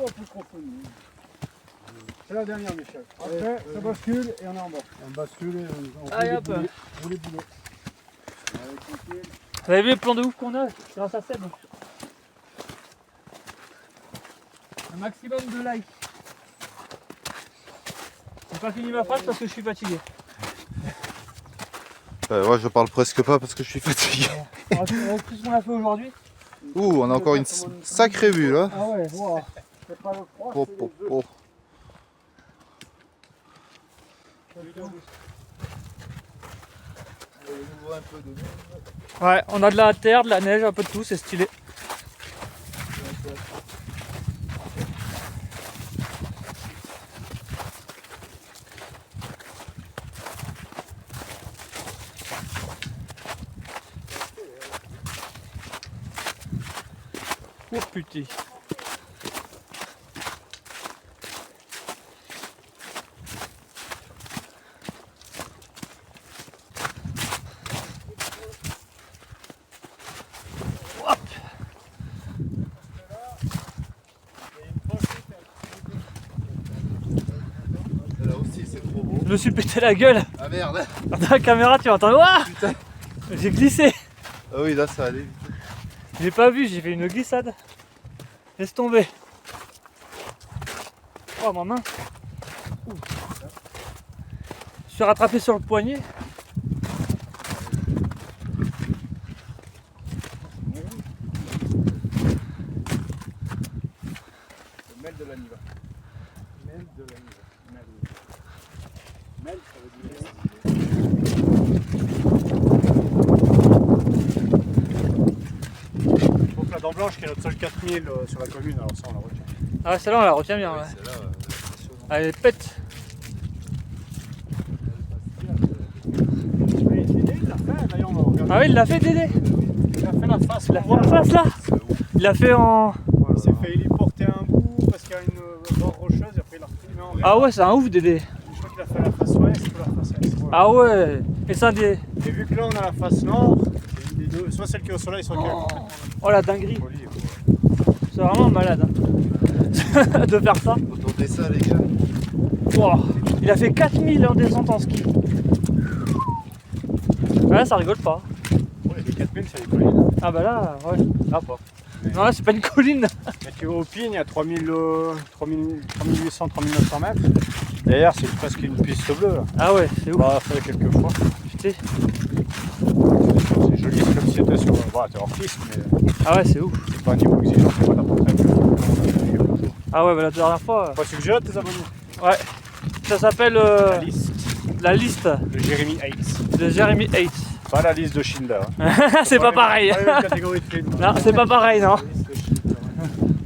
va plus confondre. C'est la dernière, Michel. Après, ça bascule et on est en bas. On bascule et on Allez, hop. roule les boulets. Vous avez vu le plan de ouf qu'on a grâce à Seb. Un maximum de likes. J'ai pas fini ma phrase parce que je suis fatigué. Moi je parle presque pas parce que je suis fatigué. Alors, tout ce qu'on a fait aujourd'hui. Ouh, on a encore une sacrée vue là. Ah ouais, wow. C'est pas le froid, Oh, c'est oh, les œufs. oh. Ouais, on a de la terre, de la neige, un peu de tout, c'est stylé. Oh putain. Là aussi c'est trop beau. Je me suis pété la gueule. Ah merde. Dans la caméra, tu entends. Ouah, Putain. j'ai glissé. Ah oui là ça allait. J'ai pas vu, j'ai fait une glissade. Laisse tomber. Oh ma main. Ouh. Je suis rattrapé sur le poignet. Mêle de l'aniva. Mêle de l'aniva. Mêle, ça veut dire. Donc la dent blanche qui est notre seule 4000 sur la commune, alors ça on la retient. Ah, celle-là, on la retient bien. Ouais. C'est là, Elle pète. Il l'a fait, d'ailleurs on va regarder. Ah oui, il l'a fait, Dédé. Il a fait la face. Il a fait la face là. Il l'a fait en. Il s'est fait héliporter un bout parce qu'il y a une barre rocheuse et après il a repris en Ah ouais, c'est un ouf, Dédé. Je crois qu'il a fait la face ouest ou la face est. Voilà. Ah ouais. Et ça, des. Et vu que là on a la face nord, les deux, soit celle qui est au soleil, soit qui est à côté. Oh la dinguerie. Folie, quoi. C'est vraiment malade hein. de faire ça. Entendez ça les gars. Wow. Il a fait 4000 en descente en ski. Ouais, ça rigole pas. Ouais, les 4000 c'est les collines. Ah bah là, ouais. Là pas. Non, là, c'est pas une colline. Mais tu vas au Pigne, il y a 3800, 3900 mètres. Derrière c'est presque une piste bleue là. Ah ouais, c'est On ouf. l'a fait quelques fois. Putain. C'est joli, c'est comme si c'était sur. Bah, t'es hors piste, mais Ah ouais, c'est ouf. c'est pas un niveau exigeant, c'est pas la portrait. Ah ouais, bah la dernière fois. Pas suggérer tes abonnés. Ouais. Ça s'appelle La liste la liste de Jeremy Hates. de Jeremy Hates. Pas la liste de Schindler. C'est pas pareil. Pas la même catégorie de film. Non, c'est pas pareil, non. La liste de Schindler.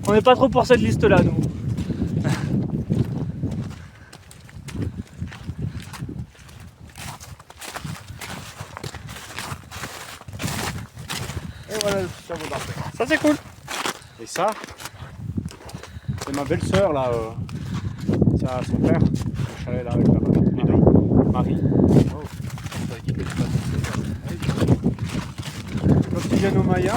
On n'est pas trop pour cette liste là, nous. Et voilà le cerveau d'arpège. Ça, c'est cool. Et ça, c'est ma belle-sœur là. C'est à son père. Le chalet là avec la les deux. Marie. Quand ils viennent au Maya,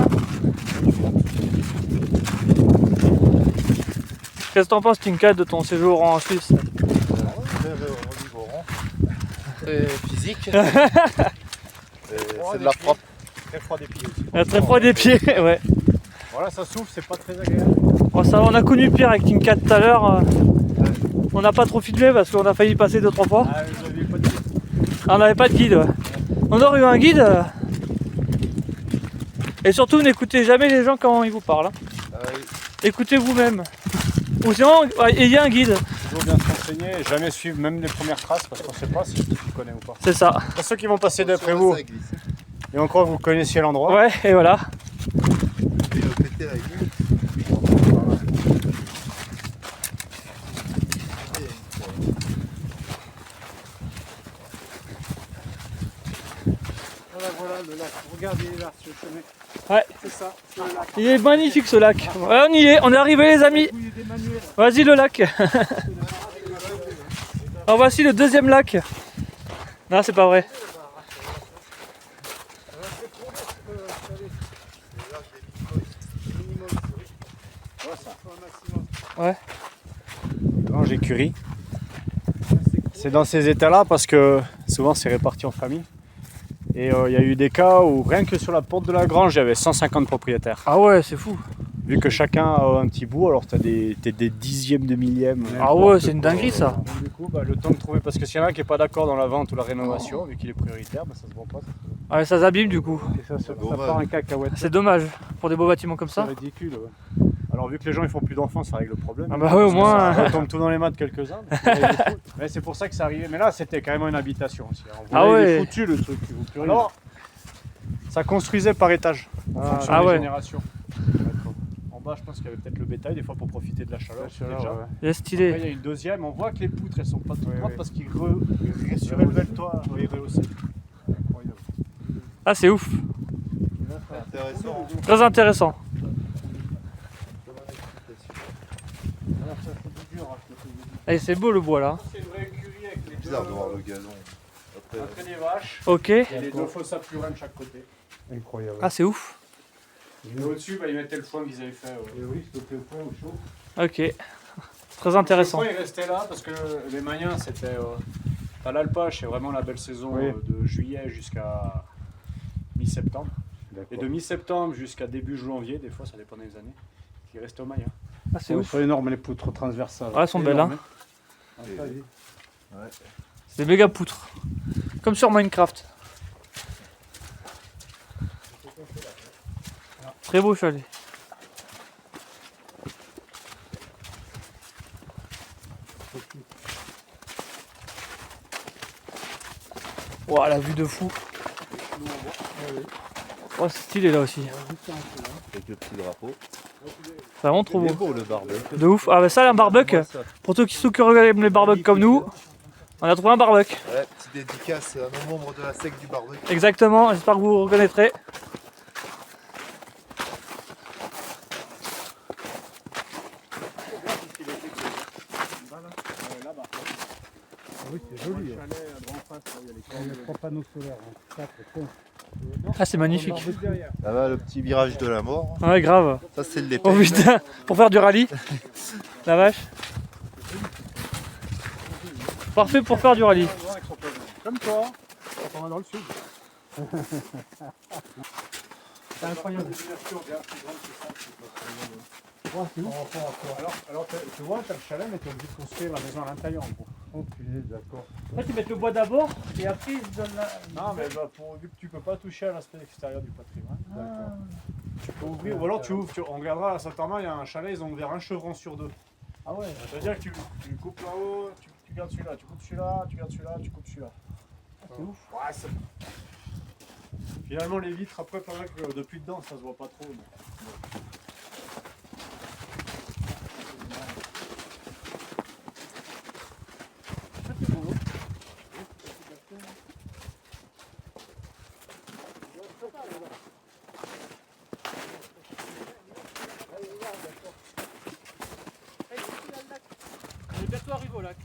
Qu'est-ce que t'en penses, Tinka, de ton séjour en Suisse? Très physique. C'est de la frappe. très froid des pieds aussi. Très froid des pieds, ouais. Voilà, ça souffle, c'est pas très agréable. Bon, ça, on a connu pire avec Tinka tout à l'heure. On n'a pas trop filmé parce qu'on a failli passer 2-3 fois. Ah, vous aviez pas de pied. On n'avait pas de guide. Ouais. On aurait eu un guide. Et surtout, n'écoutez jamais les gens quand ils vous parlent. Hein. Écoutez vous-même. Ou sinon, ayez un guide. Toujours bien se renseigner et jamais suivre même les premières traces parce qu'on sait pas si tu connais ou pas. C'est ça. Pour ceux qui vont passer d'après vous et on croit que vous connaissiez l'endroit. Ouais, et voilà. Voilà le lac. Regardez là sur le chemin. Ouais. C'est ça, c'est le lac. Il est magnifique ce lac. Ouais, on y est, on est arrivé les amis. Vas-y le lac. Alors voici le deuxième lac. Non, c'est pas vrai. Ouais. Grange écurie. C'est dans ces états-là parce que souvent c'est réparti en famille. Et il y a eu des cas où rien que sur la porte de la grange, il y avait 150 propriétaires. Ah ouais, c'est fou. Vu que chacun a un petit bout, alors t'as des dixièmes de millièmes. Ah ouais, c'est une dinguerie ça. Donc, du coup, le temps de trouver, parce que s'il y en a un qui n'est pas d'accord dans la vente ou la rénovation, vu qu'il est prioritaire, ça se vend pas. Ouais, ça s'abîme du coup. Et ça dommage. part en cacahuète. C'est dommage pour des beaux bâtiments comme C'est ça. ridicule. Ouais. Alors vu que les gens ils font plus d'enfants, ça règle le problème. Ah bah ouais, au moins. Ça retombe tout dans les mains de quelques-uns. Mais c'est pour ça que ça arrivait. Mais là c'était carrément une habitation aussi. Ah Il ouais. est foutu le truc. Il vaut plus rien. Alors, ça construisait par étage. En fonction ah des ouais. générations. En bas je pense qu'il y avait peut-être le bétail des fois pour profiter de la chaleur. Déjà. Il est Après il stylé. y a une deuxième. On voit que les poutres elles sont pas toutes droites parce qu'ils surélevaient le toit. Ils rehaussaient. Incroyable. Ah, c'est ouf. Intéressant. Très intéressant. Et c'est beau le bois là. C'est une vraie écurie avec les Bizarre de voir le gazon. Après les vaches Ok. et les deux fosses à plurins de chaque côté. Incroyable. Ah, c'est ouf. Et au-dessus, ils mettaient le foin qu'ils avaient fait. Oui, c'était le foin au chaud. Ok. Très intéressant. Le foin, il restait là parce que les Mayens, c'était. T'as l'alpage, c'est vraiment la belle saison de juillet jusqu'à mi-septembre. Et de mi-septembre jusqu'à début janvier, des fois, ça dépend des années, qui restait au Mayens. Ah, c'est ouf. C'est énorme les poutres transversales. Ouais, elles sont belles, hein. Ouais. C'est des méga poutres. Comme sur Minecraft. Très beau chalet. Ouah, la vue de fou. Oh, c'est stylé là aussi. Avec le petit drapeau. C'est vraiment trop Il est beau. beau le barbecue. De ouf. Ah bah ça, un barbecue. Pour ceux qui regardent les barbecues comme nous, on a trouvé un barbecue. Ouais, petite dédicace à nos membres de la secte du barbecue. Exactement, j'espère que vous reconnaîtrez. Oui, c'est joli. Il y a 3 panneaux solaires. Ah, c'est magnifique. Là-bas, le petit virage de la mort. Ouais, grave. Ça, c'est le départ. Oh putain, pour faire du rallye. La vache. Parfait pour faire du rallye. Comme toi, quand on va dans le sud. C'est incroyable. Alors tu vois, tu as le chalet, mais tu es obligé de construire la maison à l'intérieur en gros. Oh punaise, d'accord. Là, tu mets le bois d'abord et après ils donnent la. Non, mais vu que tu peux pas toucher à l'aspect extérieur du patrimoine, tu peux ouvrir, ou alors tu ouvres, on regardera à Saint-Armand, il y a un chalet, ils ont ouvert un chevron sur 2. Ah ouais. C'est-à-dire que tu coupes là-haut, tu gardes celui-là, tu coupes celui-là, tu gardes celui-là, tu coupes celui-là. C'est ouf. Ouais, finalement, les vitres, après, pas vrai que depuis dedans, ça se voit pas trop. Mais... On est bientôt arrivé au lac.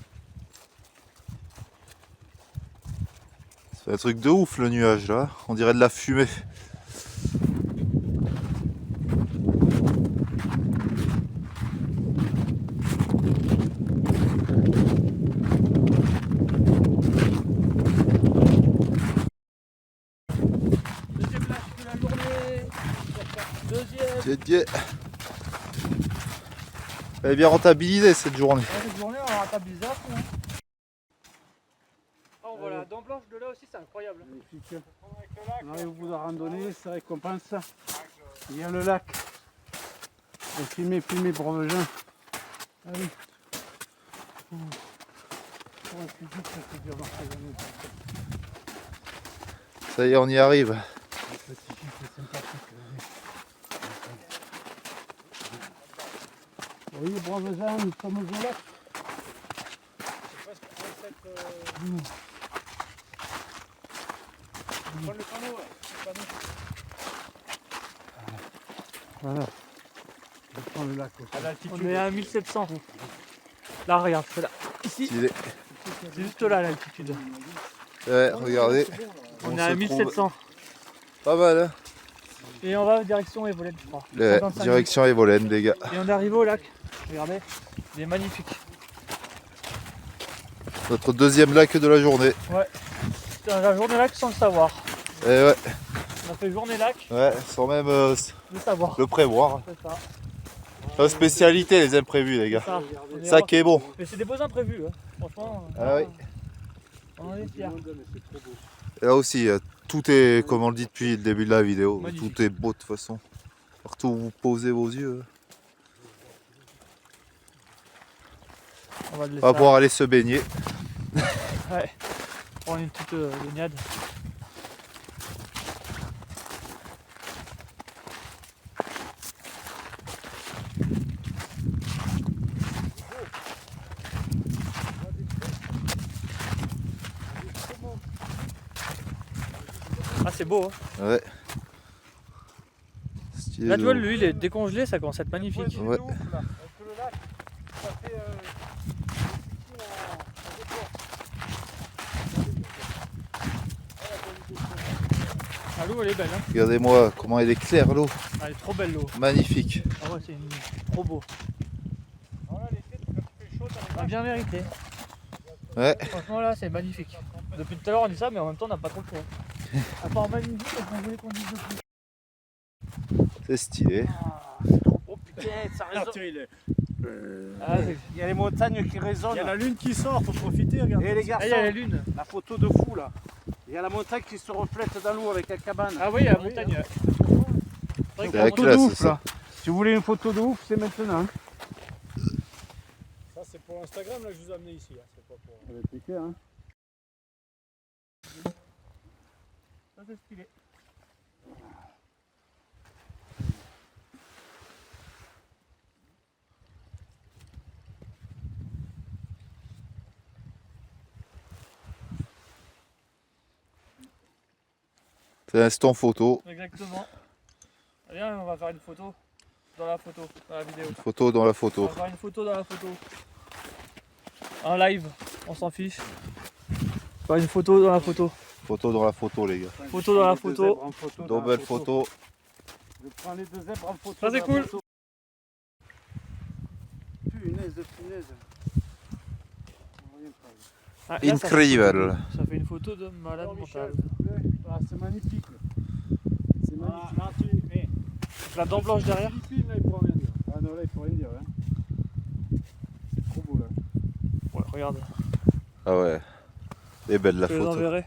C'est un truc de ouf le nuage là. On dirait de la fumée. Deuxième lac de la journée. Deuxième. Dieu. Elle est bien rentabilisée cette journée. Cette journée, on aura un bizarre. Oh voilà, dents blanches de là aussi, c'est incroyable. On arrive au bout de la randonnée, ça récompense. Il y a le lac. Et filmer Brevegin. Allez. Ça y est, on y arrive. Oui, Brevegin, nous sommes au lac. Voilà. Je prends le lac aussi. On est à 1700. Là, regarde, c'est là. Ici, Stylé. c'est juste là l'altitude. Ouais, regardez. On est se à trouve 1700. Pas mal, hein. Et on va direction Evolène, je crois. Ouais, 55 direction Evolène, les gars. minutes. Et on est arrivé au lac. Regardez, il est magnifique. Notre deuxième lac de la journée. Ouais, c'est la journée lac sans le savoir. Et ouais, On a fait journée lac, ouais, sans même le savoir. le prévoir. C'est ça. La spécialité, les imprévus, les C'est gars. ça. On est Ça qui est bon. Mais c'est des beaux imprévus, hein. Franchement. Ah oui. On en est fiers. Et là aussi, tout est, comme on le dit depuis le début de la vidéo, Magnifique. tout est beau de toute façon. Partout où vous posez vos yeux, On va le on laisser. va pouvoir aller se baigner. Ouais. Prendre une petite baignade. Ah, c'est beau, hein. Ouais. Stylé Là, de tu vois, ouf. lui, il est décongelé, ça commence à être magnifique. Ouais. Ah, l'eau, elle est belle, hein. Regardez-moi comment elle est claire l'eau. Ah, elle est trop belle, l'eau. Magnifique. Ah ouais, c'est trop beau. On a bien mérité. Ouais. Franchement, là, c'est magnifique. Depuis tout à l'heure, on dit ça, mais en même temps, on n'a pas trop le choix. À part magnifique, parce qu'on voulait qu'on dise de plus. C'est stylé. Oh putain, ça Ah, résonne. tiens, Il y a les montagnes qui résonnent. il y a la lune qui sort, faut profiter, regarde. Et les Ah, il y a la garçons, lune. la photo de fou là. Il y a la montagne qui se reflète dans l'eau avec la cabane. Ah oui, il y a la montagne. C'est vrai que C'est la montagne- classe, ouf ça. là. Si vous voulez une photo de ouf, c'est maintenant. Hein. Ça, c'est pour Instagram, là, que je vous ai amené ici. Hein. C'est pas pour... Ça va être clair, hein. Ça, c'est stylé. C'est l'instant photo. Exactement. Viens, on va faire une photo dans la photo, dans la vidéo. Photo dans la On photo. va faire une photo dans la photo. En live, on s'en fiche. Faire une photo dans la photo. Photo dans la photo, les gars. Photo dans la Les deux photo. zèbres en photo. dans la Double photo. Je prends les deux zèbres en photo. Ça, c'est dans la cool. photo. Punaise de punaise. Rien faire. Ah, là, ça fait- Incroyable. Ça fait une photo de malade mental. Ah, c'est magnifique. C'est Ah, magnifique. là, tu... mais... La dent blanche derrière. Philippines, là, il pourra rien dire. Ah non, là, il faut rien dire. Hein. C'est trop beau là. Ouais, regarde. Ah ouais. Elle est belle la Je te les photo. enverrai.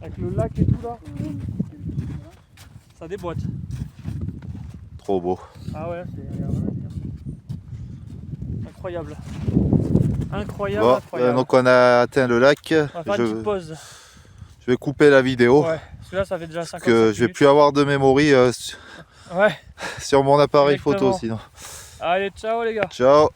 Avec le lac et tout là. Ça déboîte. Trop beau. Ah ouais, c'est incroyable. Incroyable, Bon, incroyable. donc on a atteint le lac. On va faire une petite Je, pause. je vais couper la vidéo. Ouais, parce que là ça fait déjà 50 Parce que je vais plus avoir de mémoire Ouais, sur mon appareil photo Exactement. sinon. allez, ciao les gars. Ciao.